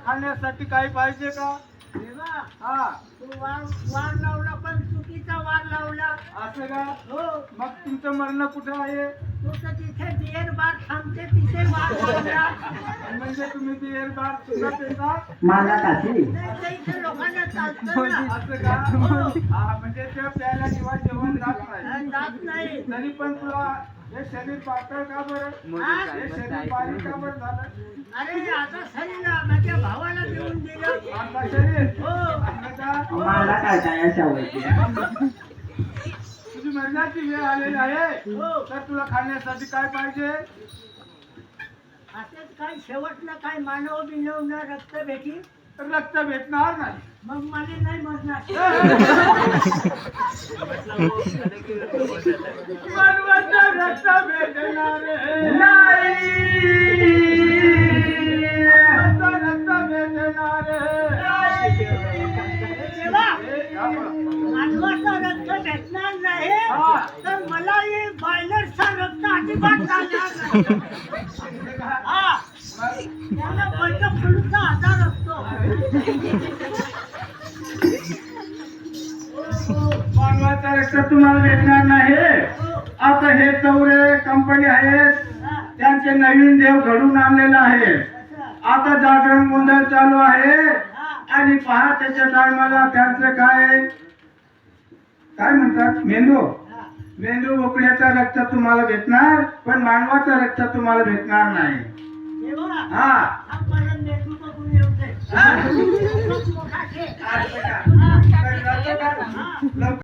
खाण्यासाठी काही पाहिजे का? हा तू वार लावला पण चुकीचा वार लावला असं का? हो मग तुमचं मरण कुठं आहे? तू तर तिथे बियर बार थांबते तिथे वार लावला म्हणजे तुम्ही बियर बार सुद्धा पेता? मला काशी नाही तर इथे लोकांना चालतं ना असं का? हो. हा म्हणजे ते प्यायला किंवा जेवण जात नाही. जात नाही तरी पण तुला हे शरीर पातळ का बरं? हे शरीर बारीक का बरं झालं? अरे आता शरीर माझ्या भावाला देऊन दिलं आता शरीर हो असं का? मला काय काय अशा व्हायची तुझी मरणाची वेळ आलेली आहे हो तर तुला खाण्यासाठी काय पाहिजे? असंच काय शेवटला काय मानव बिनव न रक्त भेटी रक्त भेटणार नाही. मग मला नाही मरणार मानवाचं रक्त भेटणार नाही. मानवाचं रक्त भेटणार देवा, मानवाचं रक्त भेटणार नाही तर मला हे बॉयलरचं रक्त अजिबात चालणार नाही हा त्याला बळकट फ्लूचा आजार असतो मानवाचं रक्त तुम्हाला भेटणार नाही. आता हे चौरे कंपनी आहेत त्यांचे नवीन देव घडून आणलेला आहे. आता जागरण गोंधळ चालू आहे आणि पहाटेच्या टायमाला त्यांचं काय म्हणतात मेंदू बोकड्याचं रक्त तुम्हाला भेटणार पण मानवाचं रक्त तुम्हाला भेटणार नाही. देवा हा